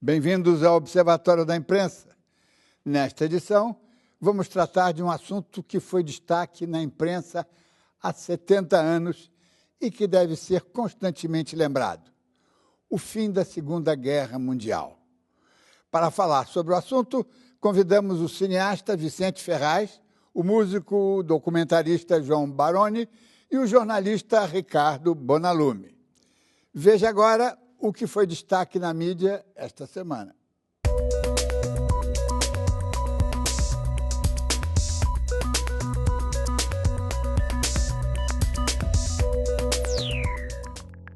Bem-vindos ao Observatório da Imprensa. Nesta edição, vamos tratar de um assunto que foi destaque na imprensa há 70 anos e que deve ser constantemente lembrado: o fim da Segunda Guerra Mundial. Para falar sobre o assunto, convidamos o cineasta Vicente Ferraz, o músico documentarista João Baroni e o jornalista Ricardo Bonalume. Veja agora o que foi destaque na mídia esta semana.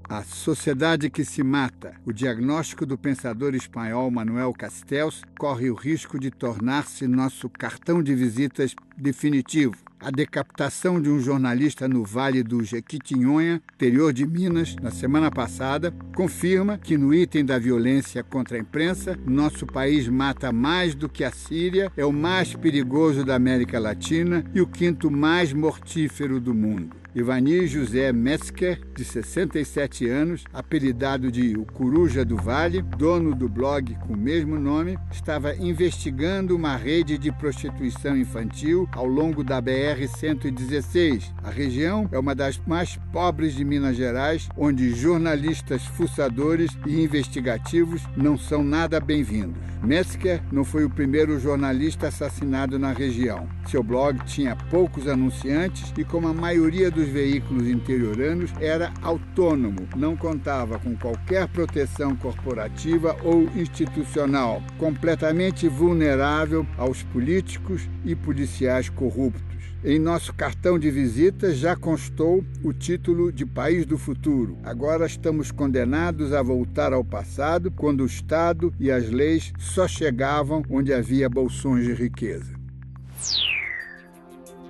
A Sociedade que se Mata, o diagnóstico do pensador espanhol Manuel Castells, corre o risco de tornar-se nosso cartão de visitas definitivo. A decapitação de um jornalista no Vale do Jequitinhonha, interior de Minas, na semana passada, confirma que no item da violência contra a imprensa, nosso país mata mais do que a Síria, é o mais perigoso da América Latina e o quinto mais mortífero do mundo. Ivani José Metzger, de 67 anos, apelidado de O Coruja do Vale, dono do blog com o mesmo nome, estava investigando uma rede de prostituição infantil ao longo da BR-116. A região é uma das mais pobres de Minas Gerais, onde jornalistas fuçadores e investigativos não são nada bem-vindos. Metzger não foi o primeiro jornalista assassinado na região. Seu blog tinha poucos anunciantes e, como a maioria dos veículos interioranos, era autônomo, não contava com qualquer proteção corporativa ou institucional, completamente vulnerável aos políticos e policiais corruptos. Em nosso cartão de visitas já constou o título de País do Futuro. Agora estamos condenados a voltar ao passado, quando o Estado e as leis só chegavam onde havia bolsões de riqueza.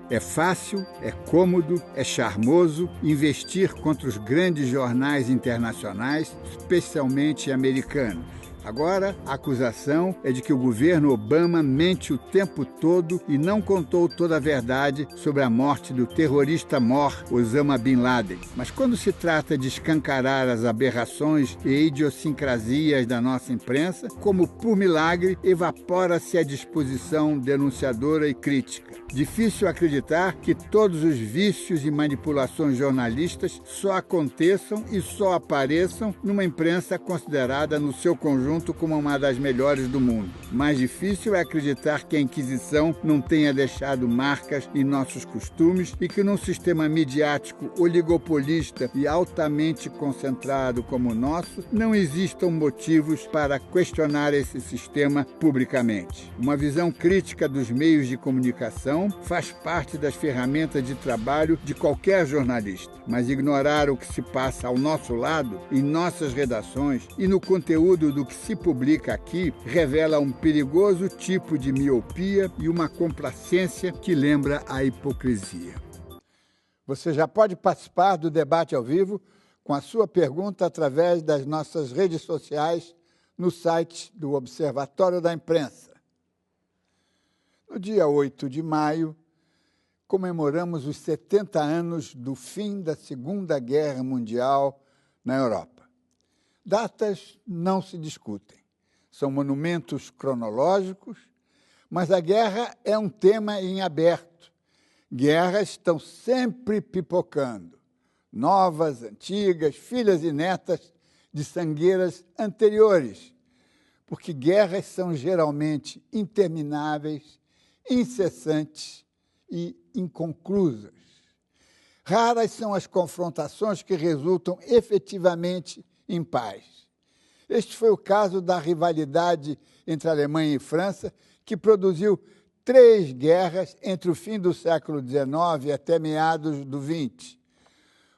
É fácil, é cômodo, é charmoso investir contra os grandes jornais internacionais, especialmente americanos. Agora, a acusação é de que o governo Obama mente o tempo todo e não contou toda a verdade sobre a morte do terrorista mor Osama Bin Laden. Mas quando se trata de escancarar as aberrações e idiosincrasias da nossa imprensa, como por milagre, evapora-se a disposição denunciadora e crítica. Difícil acreditar que todos os vícios e manipulações jornalistas só aconteçam e só apareçam numa imprensa considerada no seu conjunto como uma das melhores do mundo. Mais difícil é acreditar que a Inquisição não tenha deixado marcas em nossos costumes e que num sistema midiático oligopolista e altamente concentrado como o nosso, não existam motivos para questionar esse sistema publicamente. Uma visão crítica dos meios de comunicação faz parte das ferramentas de trabalho de qualquer jornalista, mas ignorar o que se passa ao nosso lado, em nossas redações e no conteúdo do que se publica aqui, revela um perigoso tipo de miopia e uma complacência que lembra a hipocrisia. Você já pode participar do debate ao vivo com a sua pergunta através das nossas redes sociais no site do Observatório da Imprensa. No dia 8 de maio, comemoramos os 70 anos do fim da Segunda Guerra Mundial na Europa. Datas não se discutem, são monumentos cronológicos, mas a guerra é um tema em aberto. Guerras estão sempre pipocando, novas, antigas, filhas e netas de sangueiras anteriores, porque guerras são geralmente intermináveis, incessantes e inconclusas. Raras são as confrontações que resultam efetivamente em paz. Este foi o caso da rivalidade entre Alemanha e França, que produziu 3 guerras entre o fim do século XIX e até meados do XX.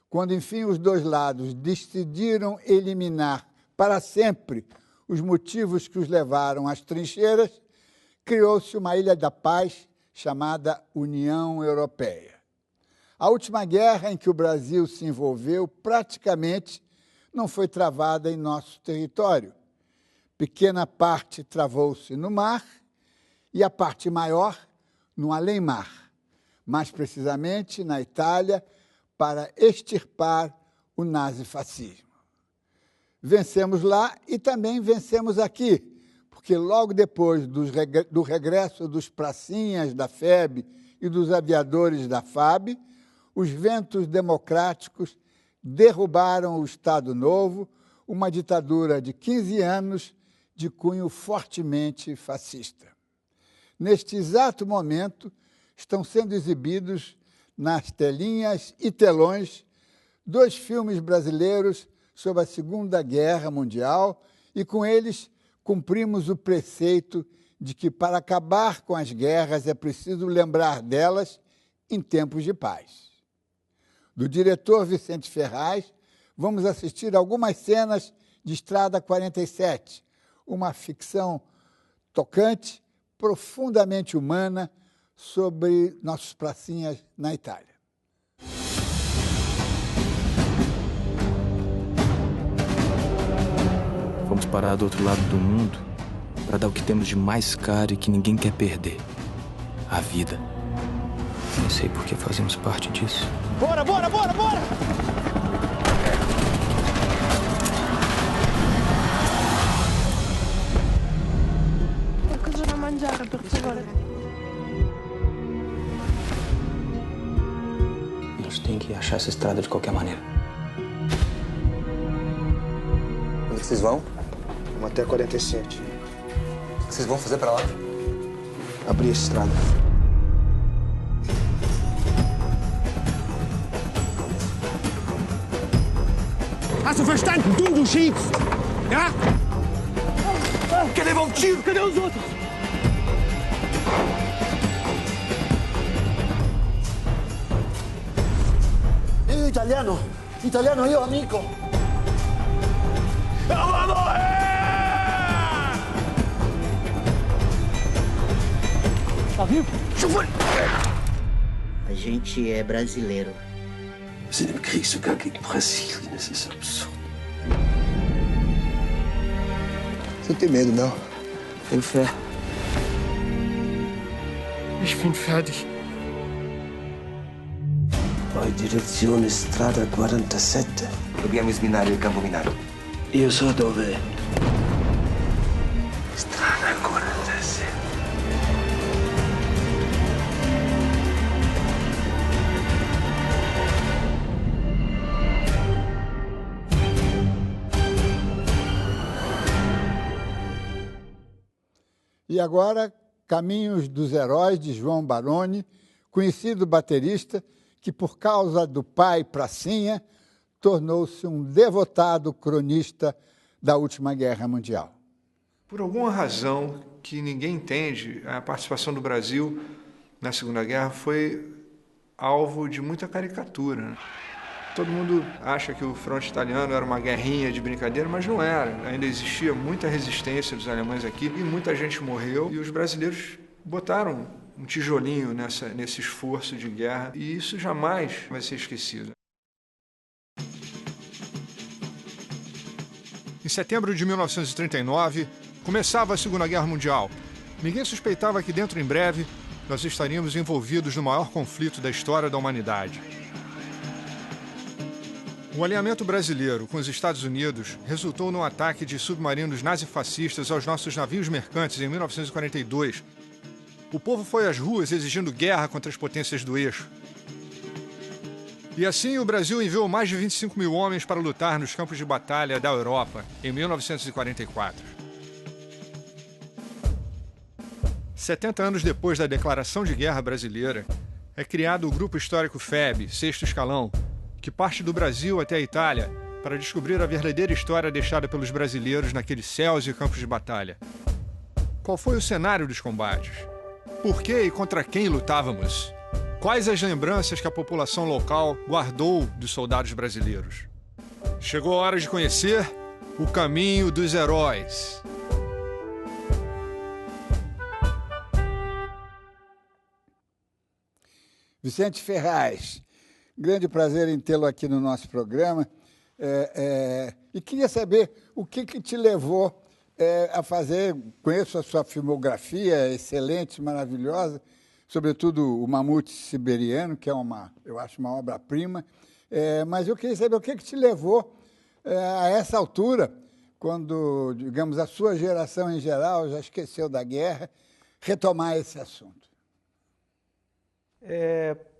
Quando, enfim, os dois lados decidiram eliminar para sempre os motivos que os levaram às trincheiras, criou-se uma Ilha da Paz chamada União Europeia. A última guerra em que o Brasil se envolveu praticamente não foi travada em nosso território. Pequena parte travou-se no mar e a parte maior no além-mar, mais precisamente na Itália, para extirpar o nazifascismo. Vencemos lá e também vencemos aqui, porque logo depois do regresso dos pracinhas da FEB e dos aviadores da FAB, os ventos democráticos derrubaram o Estado Novo, uma ditadura de 15 anos de cunho fortemente fascista. Neste exato momento, estão sendo exibidos nas telinhas e telões 2 filmes brasileiros sobre a Segunda Guerra Mundial e, com eles, cumprimos o preceito de que, para acabar com as guerras, é preciso lembrar delas em tempos de paz. Do diretor Vicente Ferraz, vamos assistir algumas cenas de Estrada 47, uma ficção tocante, profundamente humana, sobre nossos pracinhas na Itália. Vamos parar do outro lado do mundo para dar o que temos de mais caro e que ninguém quer perder: a vida. Nem sei por que fazemos parte disso. Bora, bora, bora, bora! Qualcosa da mangiare, per favore. A gente tem que achar essa estrada de qualquer maneira. Onde vocês vão? Vamos até 47. O que vocês vão fazer pra lá? Abrir essa estrada. Hast du verstanden? Du schiebst! Ja? Cadê o tiro? Cadê os outros? Italiano! Italiano, io amico! Vamos morrer! Tá vivo? A gente é brasileiro. Wir sind im Krieg sogar gegen Brasilien. Das ist absurd. Você não tem medo, não? Tenho fé. Ich bin fertig. Poi direzione strada 47. Dobbiamo sminare il campo minato. Io so dove. Strada 47. E agora, Caminhos dos Heróis, de João Baroni, conhecido baterista que, por causa do pai Pracinha, tornou-se um devotado cronista da última Guerra Mundial. Por alguma razão que ninguém entende, a participação do Brasil na Segunda Guerra foi alvo de muita caricatura, né? Todo mundo acha que o fronte italiano era uma guerrinha de brincadeira, mas não era. Ainda existia muita resistência dos alemães aqui e muita gente morreu. E os brasileiros botaram um tijolinho nesse esforço de guerra e isso jamais vai ser esquecido. Em setembro de 1939, começava a Segunda Guerra Mundial. Ninguém suspeitava que dentro em breve nós estaríamos envolvidos no maior conflito da história da humanidade. O alinhamento brasileiro com os Estados Unidos resultou num ataque de submarinos nazifascistas aos nossos navios mercantes em 1942. O povo foi às ruas exigindo guerra contra as potências do eixo. E assim o Brasil enviou mais de 25 mil homens para lutar nos campos de batalha da Europa em 1944. 70 anos depois da declaração de guerra brasileira, é criado o Grupo Histórico FEB, Sexto Escalão, que parte do Brasil até a Itália para descobrir a verdadeira história deixada pelos brasileiros naqueles céus e campos de batalha. Qual foi o cenário dos combates? Por que e contra quem lutávamos? Quais as lembranças que a população local guardou dos soldados brasileiros? Chegou a hora de conhecer o caminho dos heróis. Vicente Ferraz, grande prazer em tê-lo aqui no nosso programa. E queria saber o que te levou a fazer, conheço a sua filmografia excelente, maravilhosa, sobretudo o Mamute Siberiano, que é eu acho uma obra-prima, mas eu queria saber o que te levou a essa altura, quando, digamos, a sua geração em geral já esqueceu da guerra, retomar esse assunto?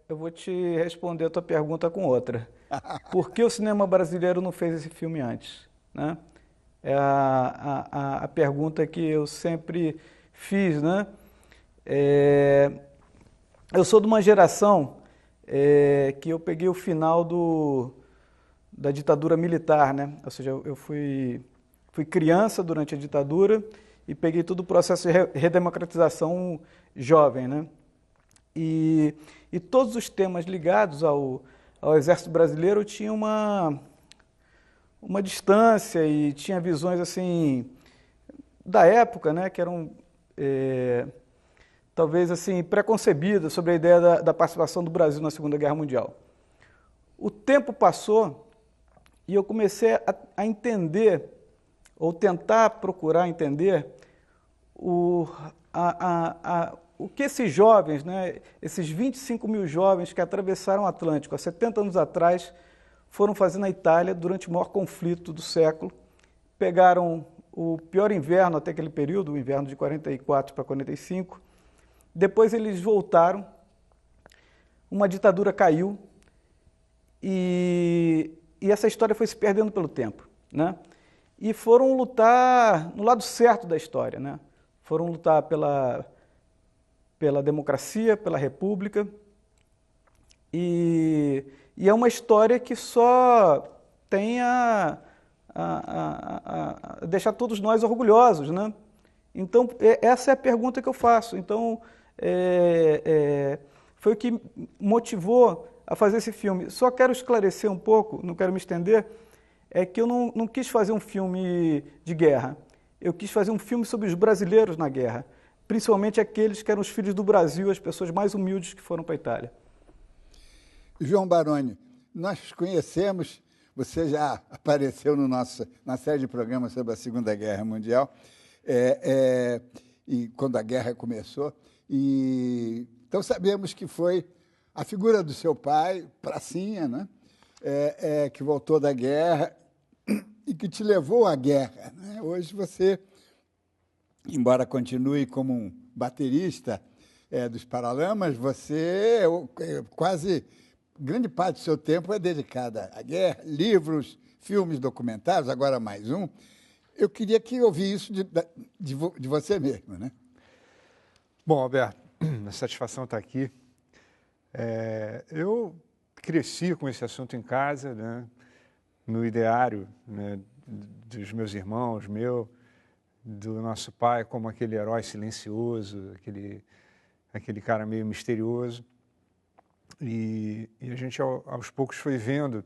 Eu vou te responder a tua pergunta com outra. Por que o cinema brasileiro não fez esse filme antes? Né? É a pergunta que eu sempre fiz, né? Eu sou de uma geração que eu peguei o final da ditadura militar, né? Ou seja, eu fui criança durante a ditadura e peguei todo o processo de redemocratização jovem, né? E todos os temas ligados ao Exército Brasileiro tinham uma distância e tinha visões assim da época, né? Que eram talvez assim preconcebidas sobre a ideia da participação do Brasil na Segunda Guerra Mundial. O tempo passou e eu comecei a entender, ou tentar procurar entender, o que esses jovens, né, esses 25 mil jovens que atravessaram o Atlântico há 70 anos atrás, foram fazer na Itália durante o maior conflito do século, pegaram o pior inverno até aquele período, o inverno de 44 para 45, depois eles voltaram, uma ditadura caiu e essa história foi se perdendo pelo tempo, né? E foram lutar no lado certo da história, né? Foram lutar pela democracia, pela república, e é uma história que só tem a deixar todos nós orgulhosos, né? Então, essa é a pergunta que eu faço. Então, foi o que motivou a fazer esse filme. Só quero esclarecer um pouco, não quero me estender, é que eu não quis fazer um filme de guerra. Eu quis fazer um filme sobre os brasileiros na guerra, principalmente aqueles que eram os filhos do Brasil, as pessoas mais humildes que foram para a Itália. João Baroni, nós conhecemos, você já apareceu na série de programas sobre a Segunda Guerra Mundial, e quando a guerra começou, então sabemos que foi a figura do seu pai, Pracinha, né? Que voltou da guerra e que te levou à guerra, né? Hoje você, embora continue como um baterista dos Paralamas, você quase grande parte do seu tempo é dedicada à guerra, livros, filmes, documentários, agora mais um. Eu queria que eu ouvisse isso de você mesmo, né? Bom, Alberto, a satisfação está aqui. Eu cresci com esse assunto em casa, né, no ideário, né, dos meus irmãos, do nosso pai como aquele herói silencioso, aquele cara meio misterioso. E a gente, aos poucos, foi vendo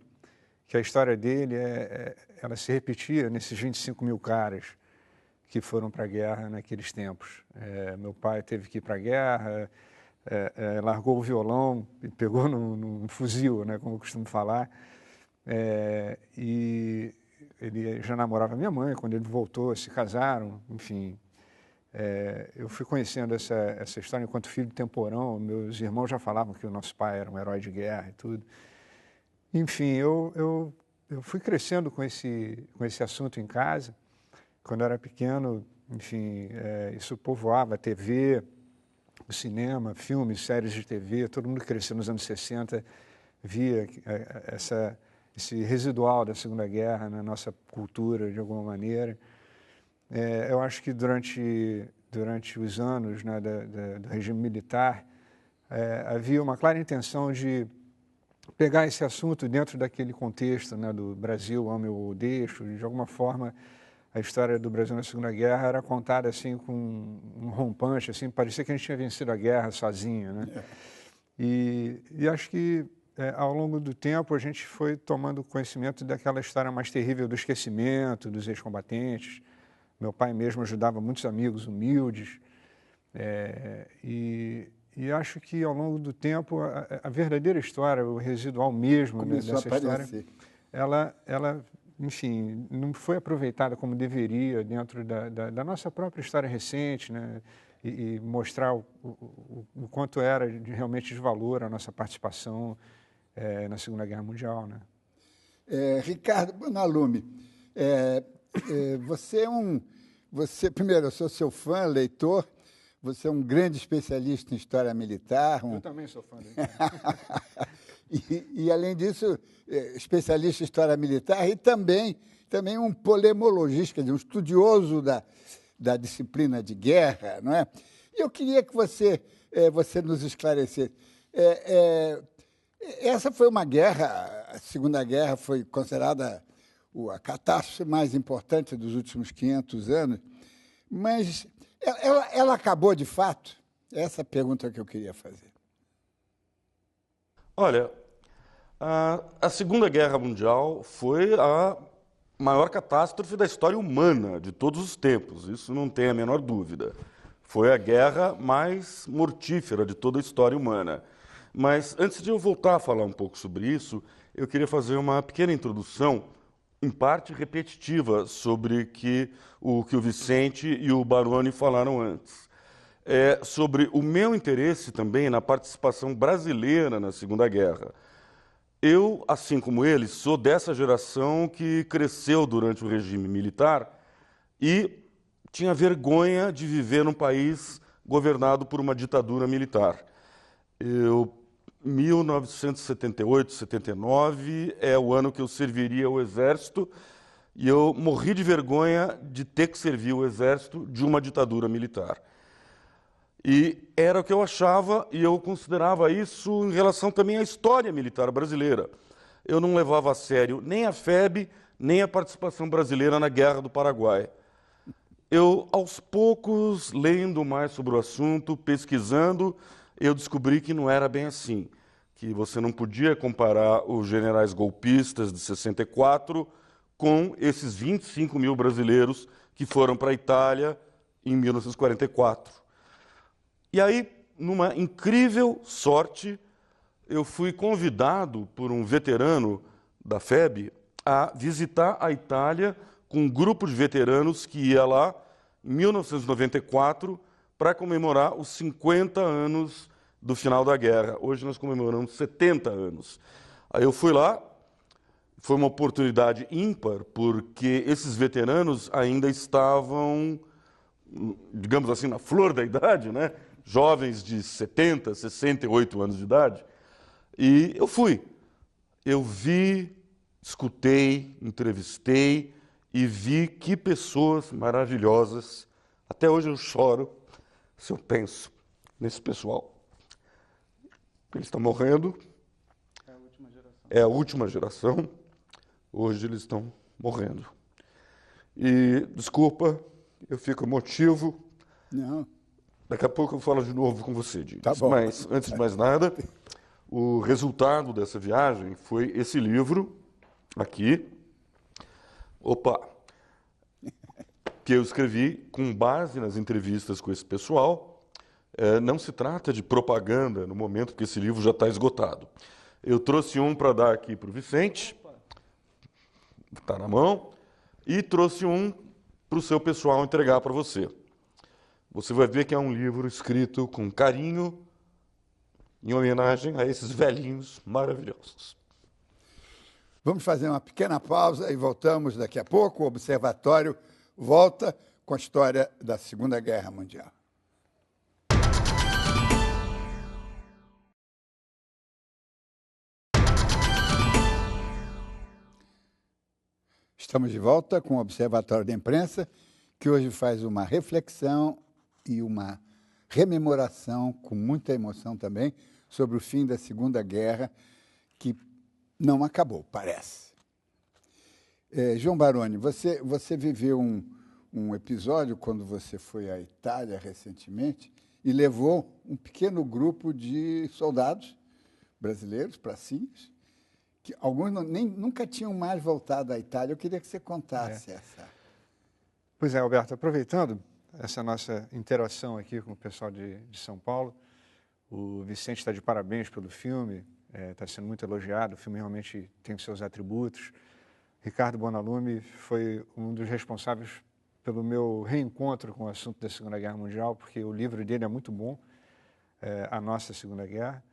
que a história dele ela se repetia nesses 25 mil caras que foram para a guerra naqueles tempos. Meu pai teve que ir para a guerra, largou o violão e pegou num fuzil, né, como eu costumo falar. E ele já namorava minha mãe, quando ele voltou, se casaram, enfim. Eu fui conhecendo essa história enquanto filho de temporão. Meus irmãos já falavam que o nosso pai era um herói de guerra e tudo. Enfim, eu fui crescendo com esse assunto em casa. Quando eu era pequeno, enfim, isso povoava a TV, o cinema, filmes, séries de TV. Todo mundo que cresceu nos anos 60 via esse residual da Segunda Guerra na nossa cultura, de alguma maneira. Eu acho que durante os anos, né, do regime militar, havia uma clara intenção de pegar esse assunto dentro daquele contexto, né, do Brasil, ame ou deixo. De alguma forma, a história do Brasil na Segunda Guerra era contada assim com um rompante, assim, parecia que a gente tinha vencido a guerra sozinho, né? E acho que ao longo do tempo a gente foi tomando conhecimento daquela história mais terrível do esquecimento dos ex-combatentes. Meu pai mesmo ajudava muitos amigos humildes, e acho que ao longo do tempo a verdadeira história, o residual mesmo, né, dessa história, ela, enfim, não foi aproveitada como deveria dentro da nossa própria história recente, né, e mostrar o quanto era realmente de valor a nossa participação na Segunda Guerra Mundial, né? Ricardo Bonalume, Primeiro, eu sou seu fã, leitor. Você é um grande especialista em história militar. Eu também sou fã dele. E, além disso, especialista em história militar e também um polemologista, quer dizer, um estudioso da disciplina de guerra, não é? E eu queria que você nos esclarecesse. Essa foi uma guerra, a Segunda Guerra foi considerada a catástrofe mais importante dos últimos 500 anos, mas ela acabou de fato? Essa é a pergunta que eu queria fazer. Olha, a Segunda Guerra Mundial foi a maior catástrofe da história humana de todos os tempos, isso não tem a menor dúvida. Foi a guerra mais mortífera de toda a história humana. Mas antes de eu voltar a falar um pouco sobre isso, eu queria fazer uma pequena introdução, em parte repetitiva, sobre o que o Vicente e o Baroni falaram antes. Sobre o meu interesse também na participação brasileira na Segunda Guerra. Eu, assim como eles, sou dessa geração que cresceu durante o regime militar e tinha vergonha de viver num país governado por uma ditadura militar. 1978, 79 é o ano que eu serviria o Exército e eu morri de vergonha de ter que servir o Exército de uma ditadura militar. E era o que eu achava e eu considerava isso em relação também à história militar brasileira. Eu não levava a sério nem a FEB, nem a participação brasileira na Guerra do Paraguai. Eu, aos poucos, lendo mais sobre o assunto, pesquisando, eu descobri que não era bem assim, que você não podia comparar os generais golpistas de 64 com esses 25 mil brasileiros que foram para a Itália em 1944. E aí, numa incrível sorte, eu fui convidado por um veterano da FEB a visitar a Itália com um grupo de veteranos que ia lá em 1994 para comemorar os 50 anos do final da guerra. Hoje nós comemoramos 70 anos. Aí eu fui lá, foi uma oportunidade ímpar, porque esses veteranos ainda estavam, digamos assim, na flor da idade, né? Jovens de 70, 68 anos de idade. E eu fui. Eu vi, escutei, entrevistei e vi que pessoas maravilhosas. Até hoje eu choro se eu penso nesse pessoal. Eles estão morrendo. É a última geração. É a última geração. Hoje eles estão morrendo. E, desculpa, eu fico emotivo. Não. Daqui a pouco eu falo de novo com você, Dias. Tá bom. Mas, antes de mais nada, o resultado dessa viagem foi esse livro aqui. Opa! Que eu escrevi com base nas entrevistas com esse pessoal. Não se trata de propaganda no momento, porque esse livro já está esgotado. Eu trouxe um para dar aqui para o Vicente, está na mão, e trouxe um para o seu pessoal entregar para você. Você vai ver que é um livro escrito com carinho, em homenagem a esses velhinhos maravilhosos. Vamos fazer uma pequena pausa e voltamos daqui a pouco. O Observatório volta com a história da Segunda Guerra Mundial. Estamos de volta com o Observatório da Imprensa, que hoje faz uma reflexão e uma rememoração, com muita emoção também, sobre o fim da Segunda Guerra, que não acabou, parece. João Baroni, você viveu um episódio quando você foi à Itália recentemente e levou um pequeno grupo de soldados brasileiros, pracinhos, que alguns nunca tinham mais voltado à Itália. Eu queria que você contasse essa. Pois é, Alberto, aproveitando essa nossa interação aqui com o pessoal de São Paulo, o Vicente está de parabéns pelo filme, está sendo muito elogiado, o filme realmente tem os seus atributos. Ricardo Bonalume foi um dos responsáveis pelo meu reencontro com o assunto da Segunda Guerra Mundial, porque o livro dele é muito bom, A Nossa Segunda Guerra.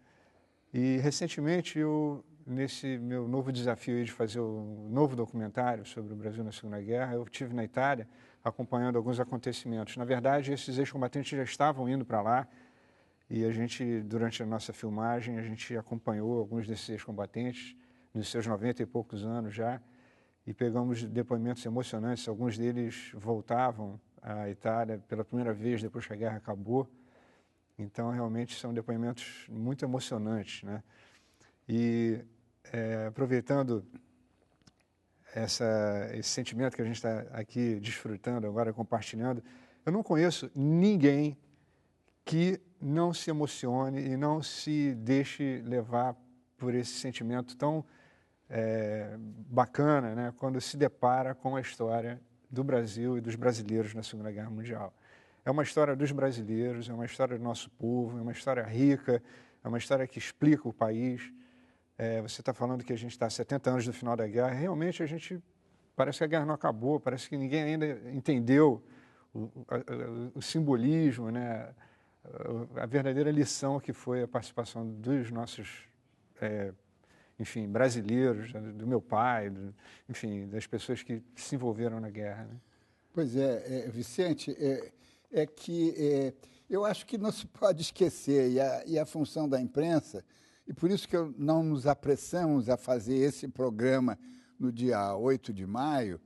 E, recentemente, eu nesse meu novo desafio de fazer um novo documentário sobre o Brasil na Segunda Guerra, eu estive na Itália acompanhando alguns acontecimentos. Na verdade, esses ex-combatentes já estavam indo para lá e a gente, durante a nossa filmagem, a gente acompanhou alguns desses ex-combatentes nos seus 90 e poucos anos já e pegamos depoimentos emocionantes. Alguns deles voltavam à Itália pela primeira vez depois que a guerra acabou. Então, realmente, são depoimentos muito emocionantes, né? E aproveitando esse sentimento que a gente está aqui desfrutando agora, compartilhando, eu não conheço ninguém que não se emocione e não se deixe levar por esse sentimento tão bacana, né, quando se depara com a história do Brasil e dos brasileiros na Segunda Guerra Mundial. É uma história dos brasileiros, é uma história do nosso povo, é uma história rica, é uma história que explica o país. Você está falando que a gente está há 70 anos do final da guerra. Realmente, parece que a guerra não acabou, parece que ninguém ainda entendeu o simbolismo, né? A verdadeira lição que foi a participação dos nossos, enfim, brasileiros, do meu pai, enfim, das pessoas que se envolveram na guerra, né? Pois Vicente, eu acho que não se pode esquecer, e a função da imprensa, e por isso que não nos apressamos a fazer esse programa no dia 8 de maio,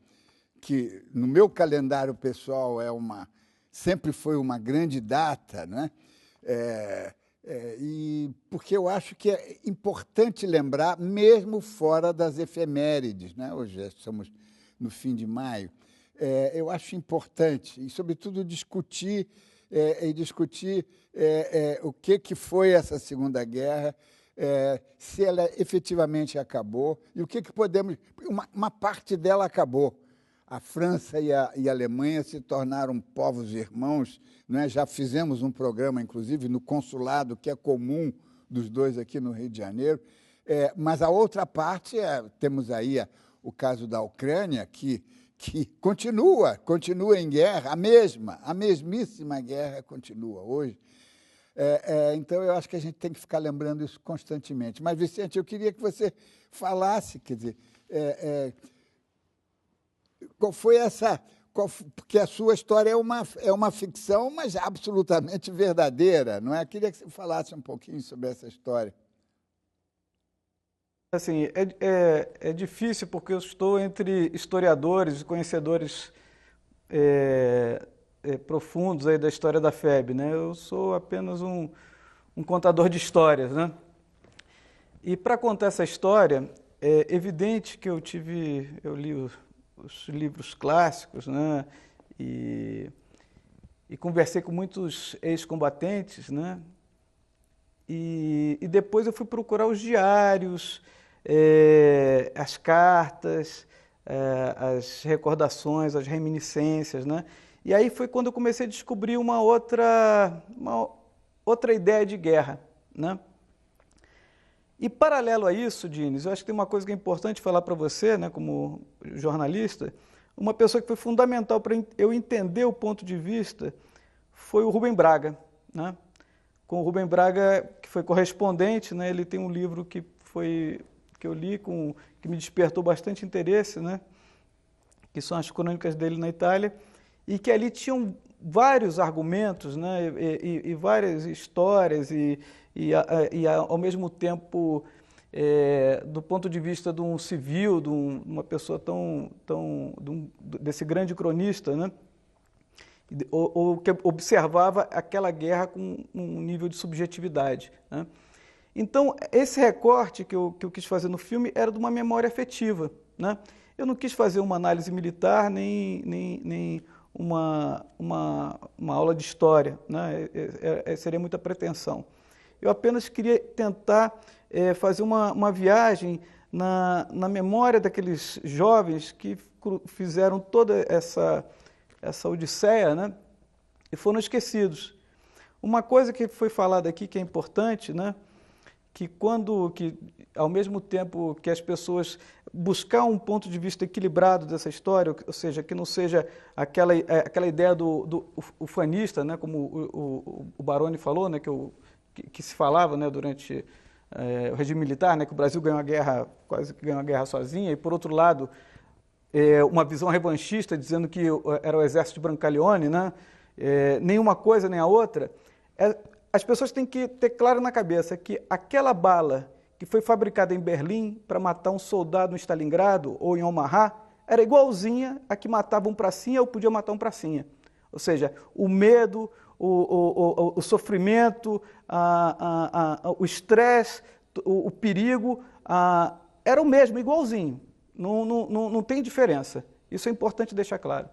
que no meu calendário pessoal sempre foi uma grande data, né? E porque eu acho que é importante lembrar, mesmo fora das efemérides, né? Hoje estamos no fim de maio. Eu acho importante, e, sobretudo, discutir o que foi essa Segunda Guerra, se ela efetivamente acabou, e o que podemos... Uma parte dela acabou. A França e a Alemanha se tornaram povos irmãos, né? Já fizemos um programa, inclusive, no consulado, que é comum dos dois aqui no Rio de Janeiro. Mas a outra parte, temos aí o caso da Ucrânia, que continua em guerra, a mesmíssima guerra continua hoje. Então, eu acho que a gente tem que ficar lembrando isso constantemente. Mas, Vicente, eu queria que você falasse, quer dizer, qual foi porque a sua história é uma ficção, mas absolutamente verdadeira, não é? Eu queria que você falasse um pouquinho sobre essa história. Assim, é difícil porque eu estou entre historiadores e conhecedores profundos aí da história da FEB, né? Eu sou apenas um contador de histórias, né? E para contar essa história, é evidente que eu li os livros clássicos, né? E conversei com muitos ex-combatentes, né? E depois eu fui procurar os diários, as cartas, as recordações, as reminiscências, né? E aí foi quando eu comecei a descobrir uma outra ideia de guerra, né? E paralelo a isso, Diniz, eu acho que tem uma coisa que é importante falar para você, né, como jornalista, uma pessoa que foi fundamental para eu entender o ponto de vista foi o Rubem Braga, né? Com o Rubem Braga, que foi correspondente, né? Ele tem um livro que eu li, que me despertou bastante interesse, né? Que são as crônicas dele na Itália, e que ali tinham vários argumentos, né? E várias histórias, e ao mesmo tempo, do ponto de vista de um civil, de uma pessoa desse grande cronista, né? Ou que observava aquela guerra com um nível de subjetividade, né? Então, esse recorte que eu quis fazer no filme era de uma memória afetiva, né? Eu não quis fazer uma análise militar, nem uma aula de história, né? Seria muita pretensão. Eu apenas queria tentar fazer uma viagem na memória daqueles jovens que fizeram toda essa odisseia, né? E foram esquecidos. Uma coisa que foi falada aqui que é importante, né? Que ao mesmo tempo que as pessoas buscar um ponto de vista equilibrado dessa história, ou seja, que não seja aquela ideia do ufanista, né? Como o Baroni falou, né? Que se falava, né? Durante o regime militar, né, que o Brasil ganhou a guerra, quase que ganhou a guerra sozinha, e por outro lado, uma visão revanchista dizendo que era o exército de Brancaleone, né, nenhuma coisa nem a outra, as pessoas têm que ter claro na cabeça que aquela bala que foi fabricada em Berlim para matar um soldado em Stalingrado ou em Omaha era igualzinha a que matava um pracinha ou podia matar um pracinha. Ou seja, o medo, o sofrimento, o estresse, o perigo, era o mesmo, igualzinho. Não tem diferença. Isso é importante deixar claro.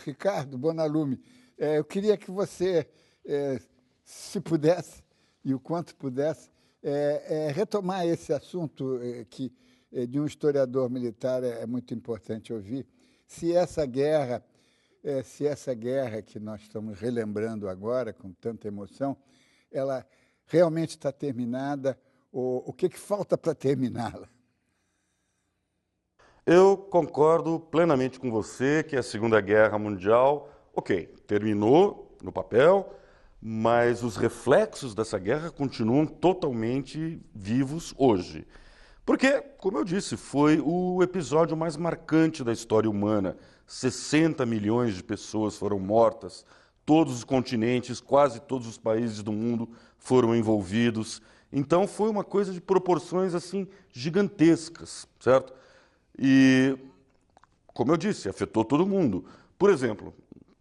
Ricardo Bonalume, eu queria que você, se pudesse, e o quanto pudesse, retomar esse assunto que de um historiador militar é muito importante ouvir, se essa guerra que nós estamos relembrando agora com tanta emoção, ela realmente está terminada, ou o que falta para terminá-la? Eu concordo plenamente com você que a Segunda Guerra Mundial, terminou no papel, mas os reflexos dessa guerra continuam totalmente vivos hoje. Porque, como eu disse, foi o episódio mais marcante da história humana. 60 milhões de pessoas foram mortas, todos os continentes, quase todos os países do mundo foram envolvidos. Então foi uma coisa de proporções assim gigantescas, certo? E, como eu disse, afetou todo mundo. Por exemplo,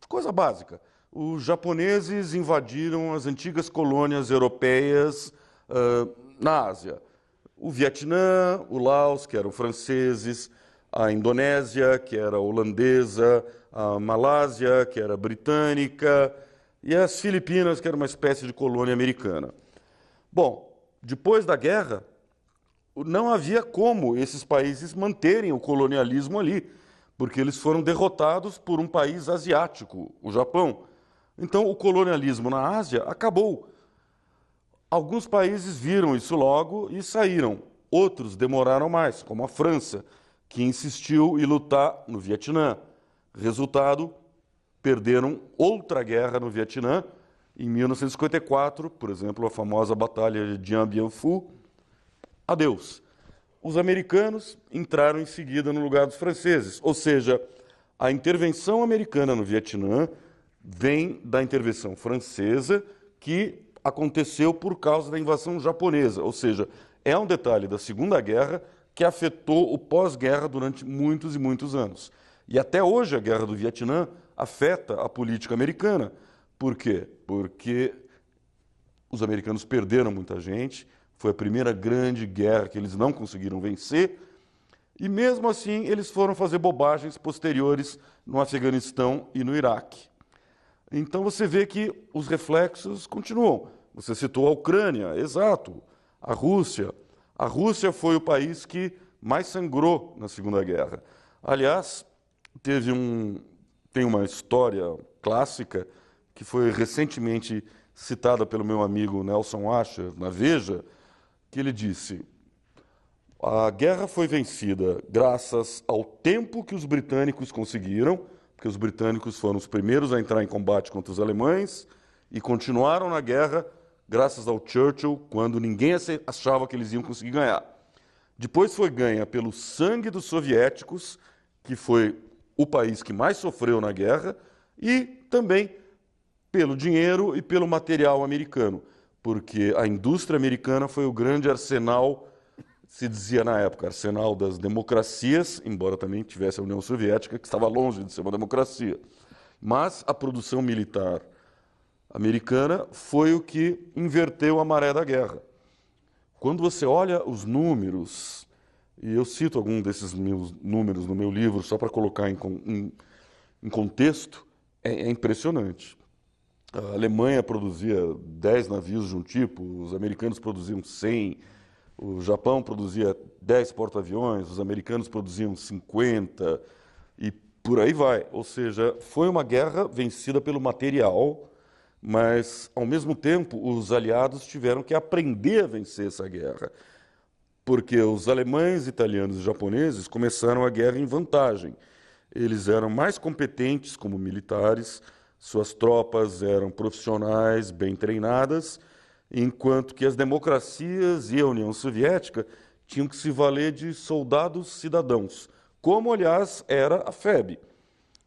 coisa básica, os japoneses invadiram as antigas colônias europeias na Ásia. O Vietnã, o Laos, que eram franceses, a Indonésia, que era holandesa, a Malásia, que era britânica, e as Filipinas, que era uma espécie de colônia americana. Bom, depois da guerra, não havia como esses países manterem o colonialismo ali, porque eles foram derrotados por um país asiático, o Japão. Então, o colonialismo na Ásia acabou. Alguns países viram isso logo e saíram. Outros demoraram mais, como a França, que insistiu em lutar no Vietnã. Resultado, perderam outra guerra no Vietnã. Em 1954, por exemplo, a famosa Batalha de Dien Bien Phu. Adeus. Os americanos entraram em seguida no lugar dos franceses. Ou seja, a intervenção americana no Vietnã vem da intervenção francesa, que aconteceu por causa da invasão japonesa. Ou seja, é um detalhe da Segunda Guerra que afetou o pós-guerra durante muitos e muitos anos. E até hoje a Guerra do Vietnã afeta a política americana. Por quê? Porque os americanos perderam muita gente, foi a primeira grande guerra que eles não conseguiram vencer, e mesmo assim eles foram fazer bobagens posteriores no Afeganistão e no Iraque. Então você vê que os reflexos continuam. Você citou a Ucrânia, exato, a Rússia. A Rússia foi o país que mais sangrou na Segunda Guerra. Aliás, tem uma história clássica que foi recentemente citada pelo meu amigo Nelson Asher na Veja, que ele disse: a guerra foi vencida graças ao tempo que os britânicos conseguiram, porque os britânicos foram os primeiros a entrar em combate contra os alemães e continuaram na guerra graças ao Churchill, quando ninguém achava que eles iam conseguir ganhar. Depois foi ganha pelo sangue dos soviéticos, que foi o país que mais sofreu na guerra, e também pelo dinheiro e pelo material americano, porque a indústria americana foi o grande arsenal, se dizia na época, arsenal das democracias, embora também tivesse a União Soviética, que estava longe de ser uma democracia. Mas a produção militar americana foi o que inverteu a maré da guerra. Quando você olha os números, e eu cito algum desses meus números no meu livro, só para colocar em contexto, é impressionante. A Alemanha produzia 10 navios de um tipo, os americanos produziam 100, o Japão produzia 10 porta-aviões, os americanos produziam 50, e por aí vai. Ou seja, foi uma guerra vencida pelo material, mas, ao mesmo tempo, os aliados tiveram que aprender a vencer essa guerra, porque os alemães, italianos e japoneses começaram a guerra em vantagem. Eles eram mais competentes como militares, suas tropas eram profissionais, bem treinadas, enquanto que as democracias e a União Soviética tinham que se valer de soldados cidadãos, como, aliás, era a FEB.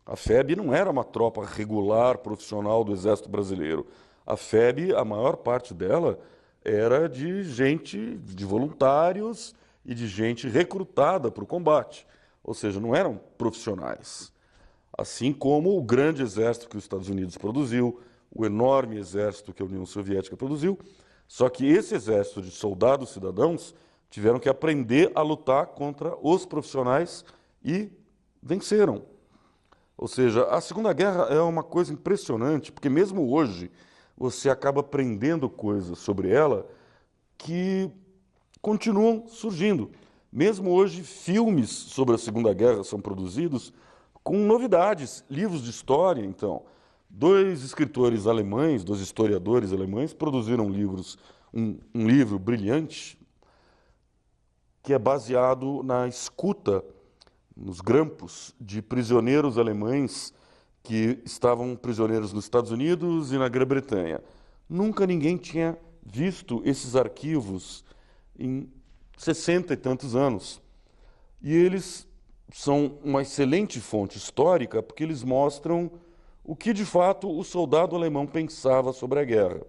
A FEB não era uma tropa regular, profissional do Exército Brasileiro. A FEB, a maior parte dela, era de gente, de voluntários e de gente recrutada para o combate. Ou seja, não eram profissionais. Assim como o grande exército que os Estados Unidos produziu, o enorme exército que a União Soviética produziu, só que esse exército de soldados cidadãos tiveram que aprender a lutar contra os profissionais e venceram. Ou seja, a Segunda Guerra é uma coisa impressionante, porque mesmo hoje você acaba aprendendo coisas sobre ela que continuam surgindo. Mesmo hoje, filmes sobre a Segunda Guerra são produzidos com novidades, livros de história, então. 2 escritores alemães, 2 historiadores alemães, produziram livros, um livro brilhante, que é baseado na escuta, nos grampos de prisioneiros alemães que estavam prisioneiros nos Estados Unidos e na Grã-Bretanha. Nunca ninguém tinha visto esses arquivos em 60 e tantos anos. E eles são uma excelente fonte histórica porque eles mostram o que, de fato, o soldado alemão pensava sobre a guerra.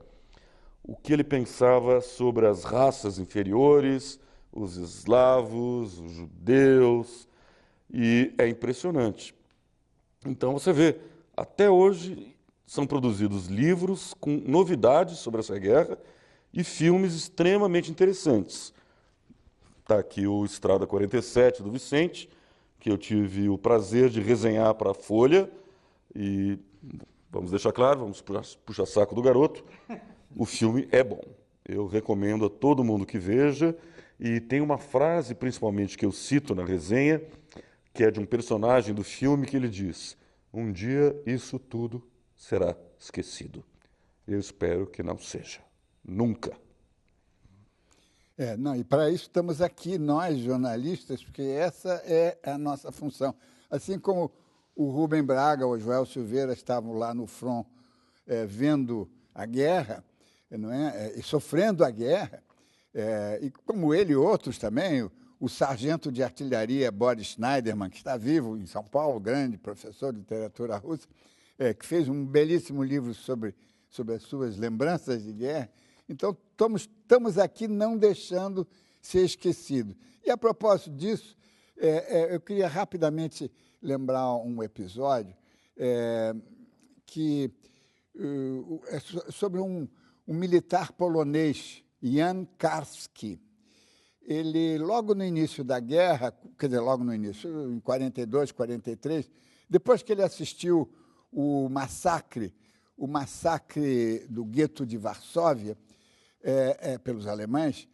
O que ele pensava sobre as raças inferiores, os eslavos, os judeus, e é impressionante. Então você vê, até hoje são produzidos livros com novidades sobre essa guerra e filmes extremamente interessantes. Está aqui o Estrada 47 do Vicente, que eu tive o prazer de resenhar para a Folha, e vamos deixar claro, vamos puxar saco do garoto, o filme é bom. Eu recomendo a todo mundo que veja, e tem uma frase, principalmente, que eu cito na resenha, que é de um personagem do filme que ele diz: um dia isso tudo será esquecido. Eu espero que não seja. Nunca. Não, e para isso estamos aqui, nós, jornalistas, porque essa é a nossa função. Assim como o Rubem Braga ou o Joel Silveira estavam lá no front vendo a guerra, não é? E sofrendo a guerra, e como ele e outros também, o sargento de artilharia Boris Schneiderman, que está vivo em São Paulo, grande professor de literatura russa, que fez um belíssimo livro sobre as suas lembranças de guerra. Então, estamos aqui não deixando ser esquecido. E, a propósito disso, eu queria rapidamente lembrar um episódio que é sobre um militar polonês, Jan Karski. Ele, logo no início da guerra, quer dizer, logo no início, em 42, 43, depois que ele assistiu o massacre do gueto de Varsóvia, pelos alemães,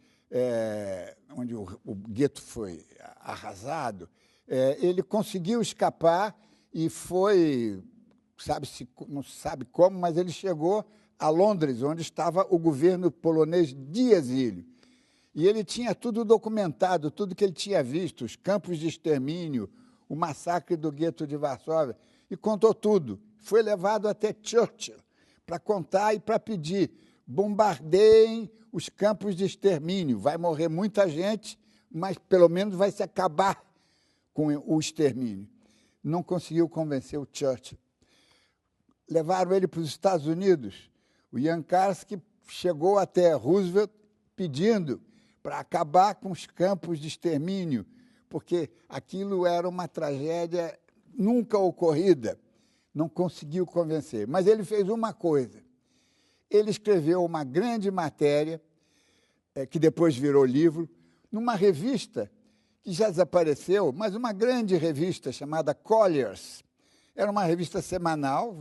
onde o gueto foi arrasado, ele conseguiu escapar e foi, não se sabe como, mas ele chegou a Londres, onde estava o governo polonês de exílio. E ele tinha tudo documentado, tudo que ele tinha visto, os campos de extermínio, o massacre do gueto de Varsóvia, e contou tudo. Foi levado até Churchill para contar e para pedir: bombardeiem os campos de extermínio, vai morrer muita gente, mas pelo menos vai se acabar com o extermínio. Não conseguiu convencer o Churchill. Levaram ele para os Estados Unidos. O Jan Karski chegou até Roosevelt pedindo para acabar com os campos de extermínio, porque aquilo era uma tragédia nunca ocorrida. Não conseguiu convencer. Mas ele fez uma coisa. Ele escreveu uma grande matéria, que depois virou livro, numa revista que já desapareceu, mas uma grande revista chamada Collier's. Era uma revista semanal,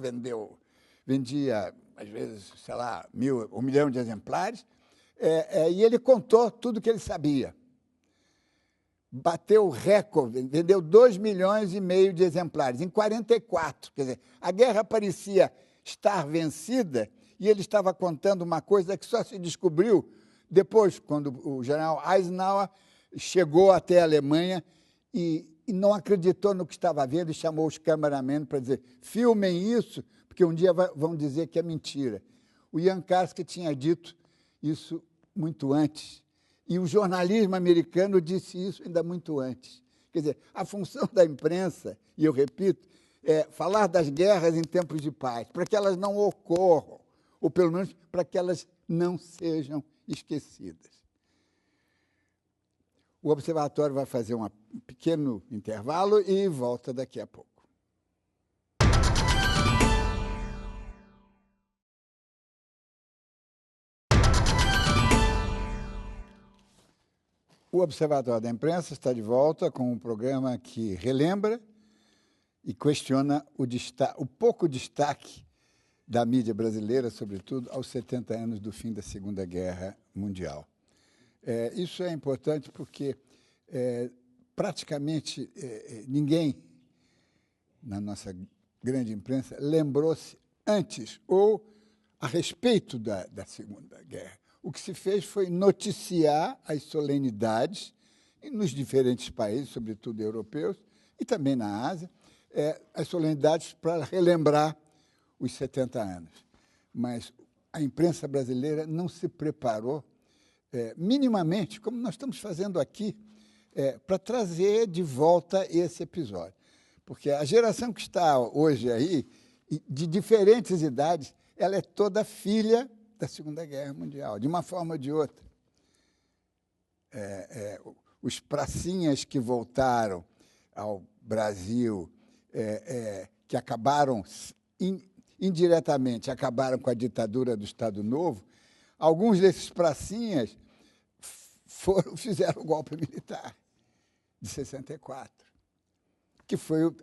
vendia, às vezes, sei lá, 1 milhão de exemplares, e ele contou tudo que ele sabia. Bateu o recorde, vendeu 2,5 milhões de exemplares, em 44. Quer dizer, a guerra parecia estar vencida e ele estava contando uma coisa que só se descobriu depois, quando o general Eisenhower chegou até a Alemanha e não acreditou no que estava vendo e chamou os cameramen para dizer: filmem isso, porque um dia vão dizer que é mentira. O Jan Karski tinha dito, isso muito antes. E o jornalismo americano disse isso ainda muito antes. Quer dizer, a função da imprensa, e eu repito, é falar das guerras em tempos de paz, para que elas não ocorram, ou pelo menos para que elas não sejam esquecidas. O Observatório vai fazer um pequeno intervalo e volta daqui a pouco. O Observatório da Imprensa está de volta com um programa que relembra e questiona o pouco destaque da mídia brasileira, sobretudo aos 70 anos do fim da Segunda Guerra Mundial. Isso é importante porque praticamente ninguém na nossa grande imprensa lembrou-se antes ou a respeito da Segunda Guerra. O que se fez foi noticiar as solenidades nos diferentes países, sobretudo europeus, e também na Ásia, as solenidades para relembrar os 70 anos. Mas a imprensa brasileira não se preparou minimamente, como nós estamos fazendo aqui, para trazer de volta esse episódio. Porque a geração que está hoje aí, de diferentes idades, ela é toda filha da Segunda Guerra Mundial, de uma forma ou de outra. Os pracinhas que voltaram ao Brasil, que acabaram, indiretamente, acabaram com a ditadura do Estado Novo, alguns desses pracinhas fizeram o golpe militar de 64, que foi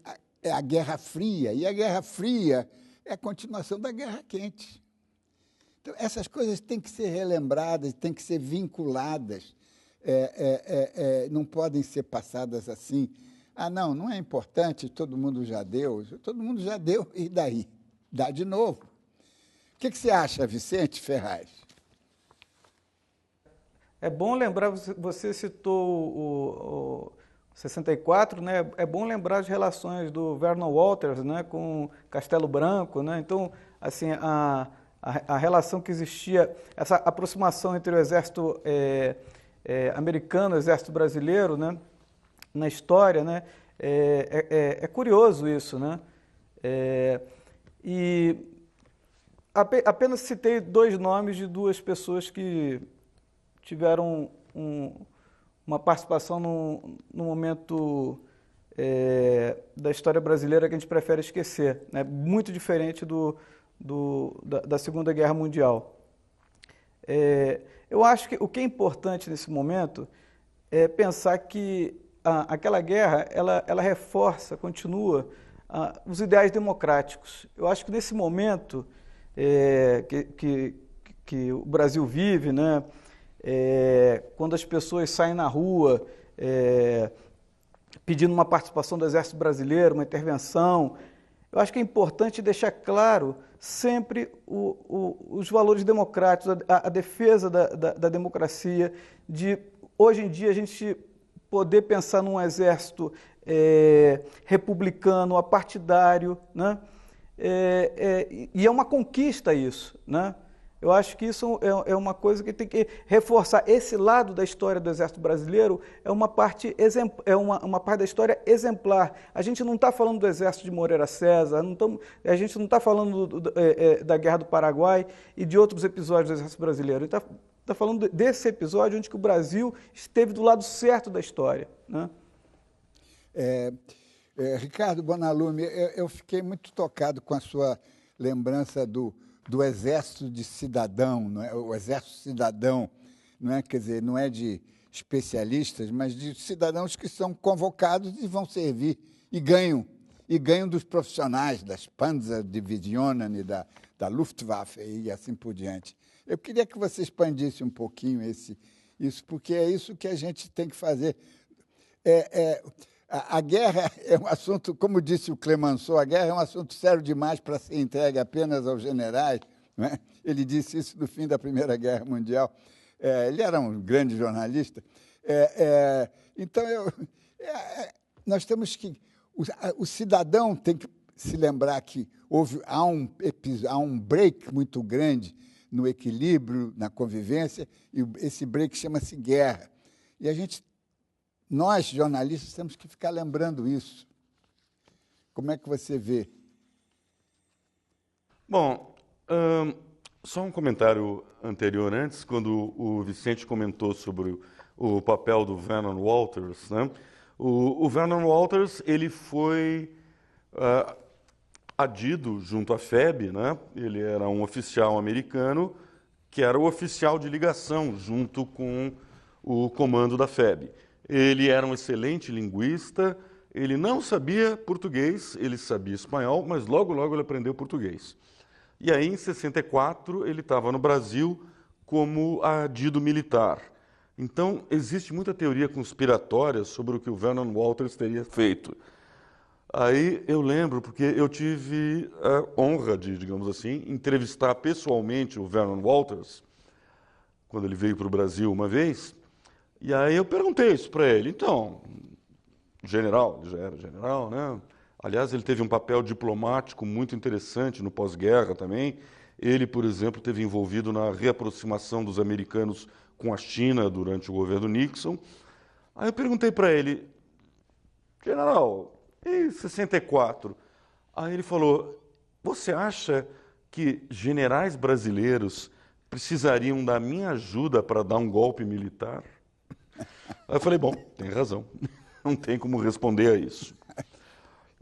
a Guerra Fria, e a Guerra Fria é a continuação da Guerra Quente. Então, essas coisas têm que ser relembradas, têm que ser vinculadas, não podem ser passadas assim. Não é importante, todo mundo já deu, e daí? Dá de novo. O que você acha, Vicente Ferraz? É bom lembrar, você citou o 64, né? É bom lembrar as relações do Vernon Walters, né, com Castelo Branco, né? Então, assim, a relação que existia, essa aproximação entre o exército americano e o exército brasileiro, né, na história, né, é curioso isso, né? E apenas citei 2 nomes de 2 pessoas que tiveram uma participação no momento da história brasileira que a gente prefere esquecer, né? Muito diferente da Segunda Guerra Mundial. Eu acho que o que é importante nesse momento é pensar que aquela guerra ela reforça, continua os ideais democráticos. Eu acho que nesse momento que o Brasil vive, né, quando as pessoas saem na rua pedindo uma participação do Exército Brasileiro, uma intervenção, eu acho que é importante deixar claro sempre os valores democráticos, a defesa da democracia, de hoje em dia a gente poder pensar num exército republicano, apartidário, né? E é uma conquista isso, né? Eu acho que isso é uma coisa que tem que reforçar. Esse lado da história do Exército Brasileiro é uma parte da história exemplar. A gente não está falando do Exército de Moreira César, a gente não está falando da Guerra do Paraguai e de outros episódios do Exército Brasileiro. Está falando desse episódio onde que o Brasil esteve do lado certo da história, né? Ricardo Bonalume, eu fiquei muito tocado com a sua lembrança do exército de cidadão, não é? O exército cidadão, não é? Quer dizer, não é de especialistas, mas de cidadãos que são convocados e vão servir e ganham dos profissionais das Panzerdivisionen, da Luftwaffe e assim por diante. Eu queria que você expandisse um pouquinho isso, porque é isso que a gente tem que fazer. A guerra é um assunto, como disse o Clemenceau, a guerra é um assunto sério demais para ser entregue apenas aos generais, não é? Ele disse isso no fim da Primeira Guerra Mundial. Ele era um grande jornalista. Então, nós temos que... O cidadão tem que se lembrar que há um break muito grande no equilíbrio, na convivência, e esse break chama-se guerra. E nós, jornalistas, temos que ficar lembrando isso. Como é que você vê? Bom, só um comentário anterior antes, quando o Vicente comentou sobre o papel do Vernon Walters, né? O Vernon Walters, ele foi adido junto à FEB, né? Ele era um oficial americano que era o oficial de ligação junto com o comando da FEB. Ele era um excelente linguista, ele não sabia português, ele sabia espanhol, mas logo, logo ele aprendeu português. E aí, em 64, ele estava no Brasil como adido militar. Então, existe muita teoria conspiratória sobre o que o Vernon Walters teria feito. Aí eu lembro, porque eu tive a honra de, digamos assim, entrevistar pessoalmente o Vernon Walters, quando ele veio para o Brasil uma vez, e aí eu perguntei isso para ele. Então, general, ele já era general, né? Aliás, ele teve um papel diplomático muito interessante no pós-guerra também. Ele, por exemplo, esteve envolvido na reaproximação dos americanos com a China durante o governo Nixon. Aí eu perguntei para ele, general, em 64, aí ele falou, você acha que generais brasileiros precisariam da minha ajuda para dar um golpe militar? Aí eu falei, bom, tem razão, não tem como responder a isso.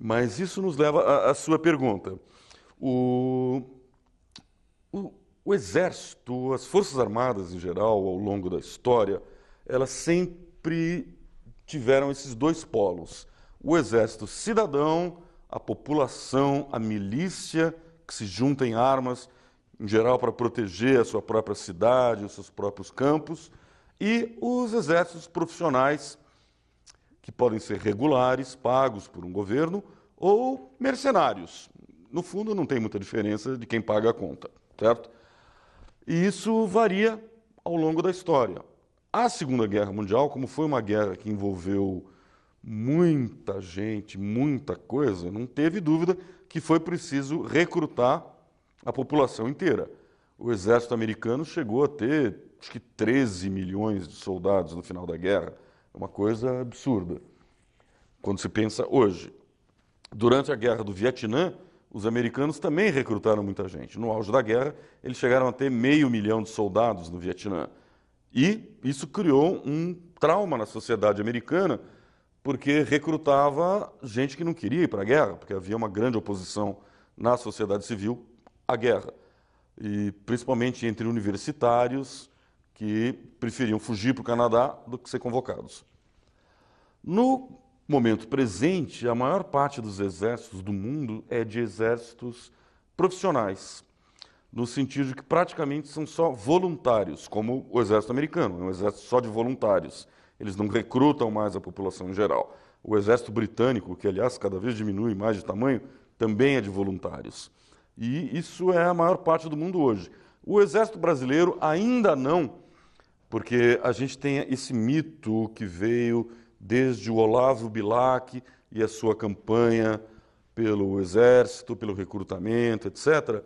Mas isso nos leva à sua pergunta. O Exército, as Forças Armadas em geral, ao longo da história, elas sempre tiveram esses dois polos. O Exército cidadão, a população, a milícia, que se junta em armas, em geral para proteger a sua própria cidade, os seus próprios campos, e os exércitos profissionais, que podem ser regulares, pagos por um governo, ou mercenários. No fundo, não tem muita diferença de quem paga a conta, certo? E isso varia ao longo da história. A Segunda Guerra Mundial, como foi uma guerra que envolveu muita gente, muita coisa, não teve dúvida que foi preciso recrutar a população inteira. O exército americano chegou a ter, acho que 13 milhões de soldados no final da guerra. É uma coisa absurda, quando se pensa hoje. Durante a Guerra do Vietnã, os americanos também recrutaram muita gente. No auge da guerra, eles chegaram a ter 500 mil de soldados no Vietnã. E isso criou um trauma na sociedade americana, porque recrutava gente que não queria ir para a guerra, porque havia uma grande oposição na sociedade civil à guerra. E principalmente entre universitários que preferiam fugir para o Canadá do que ser convocados. No momento presente, a maior parte dos exércitos do mundo é de exércitos profissionais, no sentido de que praticamente são só voluntários, como o exército americano, é um exército só de voluntários. Eles não recrutam mais a população em geral. O exército britânico, que aliás cada vez diminui mais de tamanho, também é de voluntários. E isso é a maior parte do mundo hoje. O exército brasileiro ainda não, porque a gente tem esse mito que veio desde o Olavo Bilac e a sua campanha pelo exército, pelo recrutamento, etc.,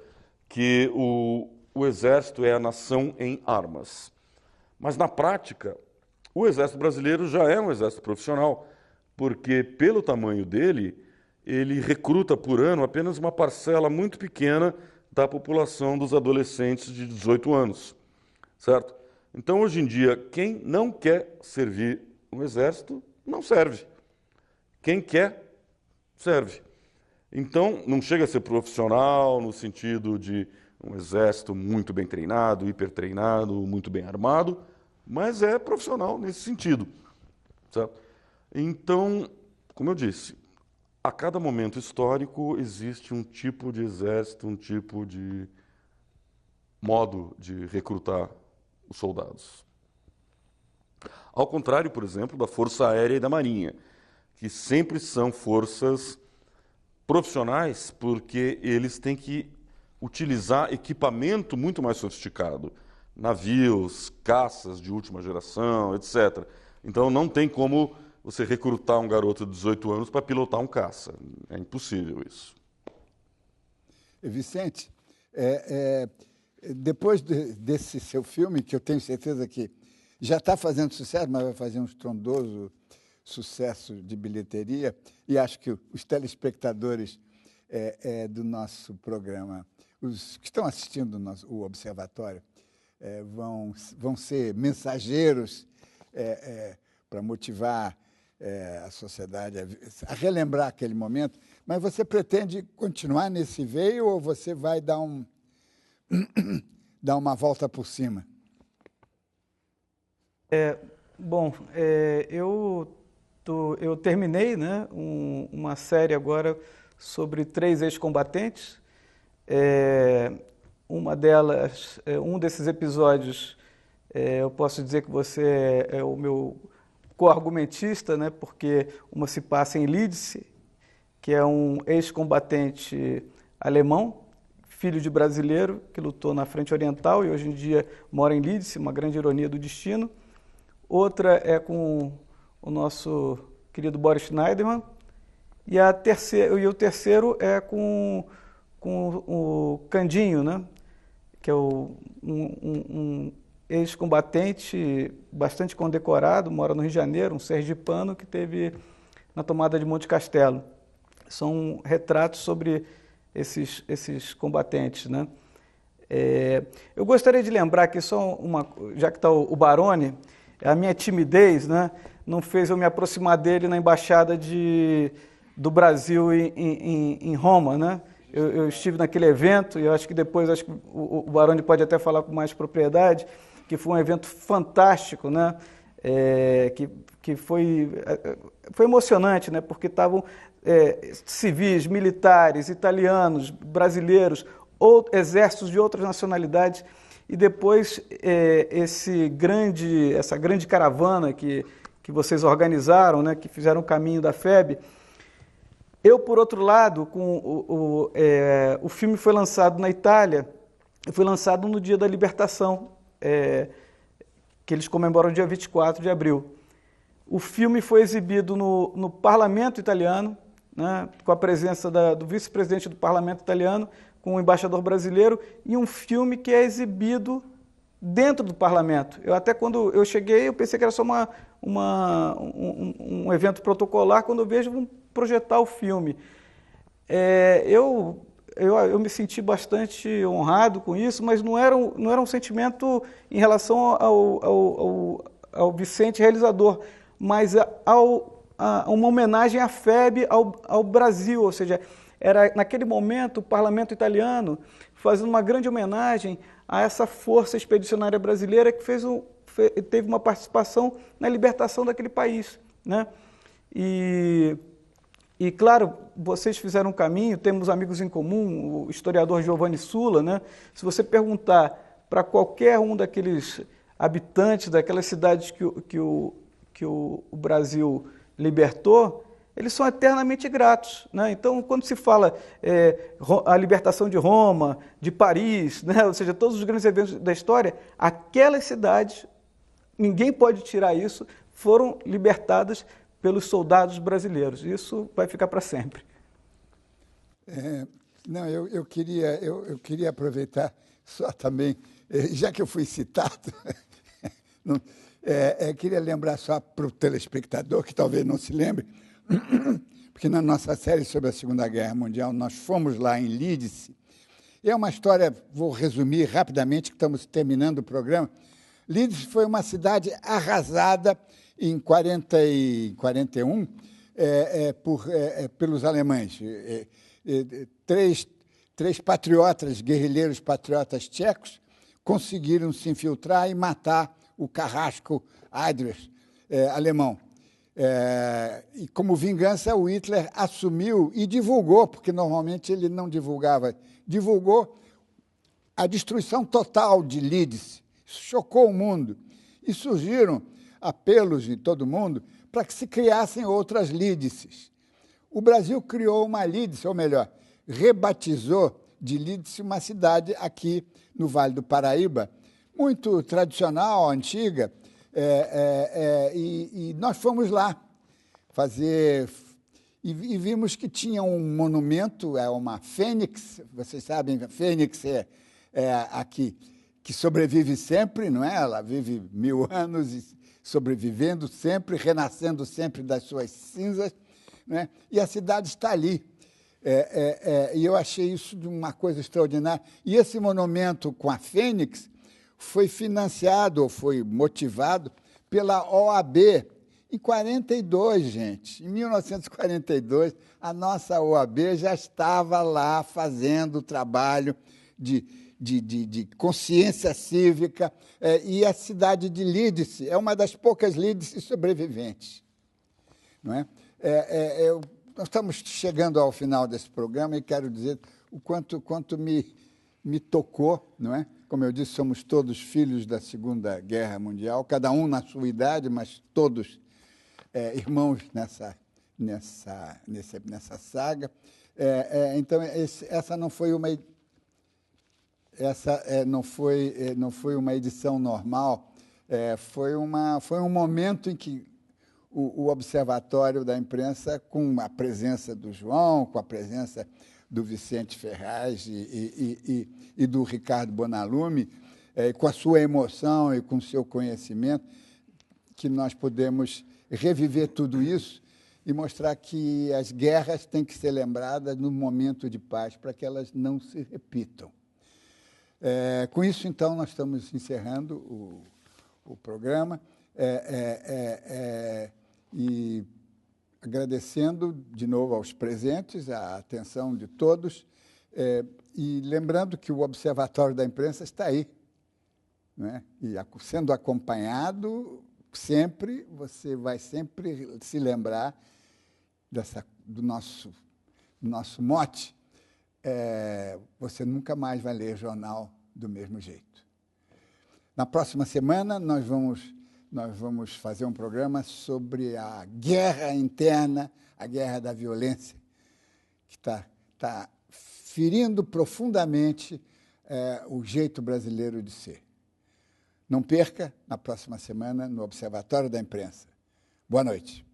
que o exército é a nação em armas. Mas, na prática, o exército brasileiro já é um exército profissional, porque, pelo tamanho dele, ele recruta por ano apenas uma parcela muito pequena da população dos adolescentes de 18 anos, certo? Então, hoje em dia, quem não quer servir no exército, não serve. Quem quer, serve. Então, não chega a ser profissional no sentido de um exército muito bem treinado, hipertreinado, muito bem armado, mas é profissional nesse sentido, certo? Então, como eu disse, a cada momento histórico existe um tipo de exército, um tipo de modo de recrutar os soldados. Ao contrário, por exemplo, da Força Aérea e da Marinha, que sempre são forças profissionais porque eles têm que utilizar equipamento muito mais sofisticado, navios, caças de última geração, etc. Então não tem como você recrutar um garoto de 18 anos para pilotar um caça. É impossível isso. Vicente, Depois desse seu filme, que eu tenho certeza que já está fazendo sucesso, mas vai fazer um estrondoso sucesso de bilheteria, e acho que os telespectadores do nosso programa, os que estão assistindo o Observatório, vão ser mensageiros para motivar a sociedade a relembrar aquele momento. Mas você pretende continuar nesse veio ou você vai dar uma volta por cima? Eu terminei, né, uma série agora sobre 3 ex-combatentes. Uma delas, um desses episódios, eu posso dizer que você é o meu co-argumentista, né, porque uma se passa em Leeds, que é um ex-combatente alemão, filho de brasileiro, que lutou na Frente Oriental e hoje em dia mora em Leeds, uma grande ironia do destino. Outra é com o nosso querido Boris Schneiderman. E o terceiro é com o Candinho, né? Que é um ex-combatente bastante condecorado, mora no Rio de Janeiro, um sergipano que teve na tomada de Monte Castelo. São retratos sobre esses combatentes, né? Eu gostaria de lembrar que já que está o Baroni, a minha timidez, né, não fez eu me aproximar dele na embaixada do Brasil em Roma, né? Eu estive naquele evento e eu acho que depois o Baroni pode até falar com mais propriedade, que foi um evento fantástico, né? Que foi emocionante, né? Porque estavam civis, militares, italianos, brasileiros, ou exércitos de outras nacionalidades, e depois essa grande caravana que vocês organizaram, né? Que fizeram o caminho da FEB. Eu, por outro lado, o filme foi lançado na Itália, foi lançado no dia da libertação, que eles comemoram dia 24 de abril. O filme foi exibido no parlamento italiano, né, com a presença do vice-presidente do parlamento italiano, com o embaixador brasileiro, e um filme que é exibido dentro do parlamento. Até quando eu cheguei, eu pensei que era só um evento protocolar, quando eu vejo vão projetar o filme. Eu me senti bastante honrado com isso, mas não era um sentimento em relação ao Vicente realizador, mas uma homenagem à FEB ao Brasil, ou seja, era naquele momento o parlamento italiano fazendo uma grande homenagem a essa força expedicionária brasileira que teve uma participação na libertação daquele país, né? E claro, vocês fizeram um caminho, temos amigos em comum, o historiador Giovanni Sulla, né? Se você perguntar para qualquer um daqueles habitantes daquelas cidades que o Brasil libertou, eles são eternamente gratos, né? Então, quando se fala a libertação de Roma, de Paris, né? Ou seja, todos os grandes eventos da história, aquelas cidades, ninguém pode tirar isso, foram libertadas pelos soldados brasileiros. Isso vai ficar para sempre. Eu queria aproveitar só também, já que eu fui citado, queria lembrar só para o telespectador, que talvez não se lembre, porque na nossa série sobre a Segunda Guerra Mundial, nós fomos lá em Leeds. É uma história, vou resumir rapidamente, que estamos terminando o programa. Leeds foi uma cidade arrasada em 40 e 41 pelos alemães. Três patriotas, guerrilheiros patriotas tchecos, conseguiram se infiltrar e matar o carrasco Heydrich, alemão. E como vingança, o Hitler assumiu e divulgou, porque normalmente ele não divulgava, divulgou a destruição total de Leeds. Isso chocou o mundo. E surgiram apelos de todo mundo para que se criassem outras Leeds. O Brasil criou uma Leeds, ou melhor, rebatizou de Leeds uma cidade aqui no Vale do Paraíba, muito tradicional, antiga, e nós fomos lá fazer, e vimos que tinha um monumento, uma fênix, vocês sabem, a fênix aqui, que sobrevive sempre, não é? Ela vive 1000 anos e sobrevivendo sempre, renascendo sempre das suas cinzas, não é? E a cidade está ali. E eu achei isso de uma coisa extraordinária. E esse monumento com a Fênix foi financiado, ou foi motivado pela OAB em 42, gente. Em 1942, a nossa OAB já estava lá fazendo o trabalho de consciência cívica, e a cidade de Lídice é uma das poucas Lídices sobreviventes. Não é? Nós estamos chegando ao final desse programa e quero dizer o quanto me tocou, não é? Como eu disse, somos todos filhos da Segunda Guerra Mundial, cada um na sua idade, mas todos irmãos nessa saga. Então, essa não foi uma não foi uma edição normal, foi um momento em que o Observatório da Imprensa, com a presença do João, com a presença do Vicente Ferraz e do Ricardo Bonalume, com a sua emoção e com o seu conhecimento, que nós podemos reviver tudo isso e mostrar que as guerras têm que ser lembradas no momento de paz, para que elas não se repitam. Com isso, então, nós estamos encerrando o programa e agradecendo de novo aos presentes a atenção de todos e lembrando que o Observatório da Imprensa está aí, né? E sendo acompanhado sempre, você vai sempre se lembrar do nosso mote. Você nunca mais vai ler jornal do mesmo jeito. Na próxima semana, nós vamos fazer um programa sobre a guerra interna, a guerra da violência, que está ferindo profundamente o jeito brasileiro de ser. Não perca, na próxima semana, no Observatório da Imprensa. Boa noite.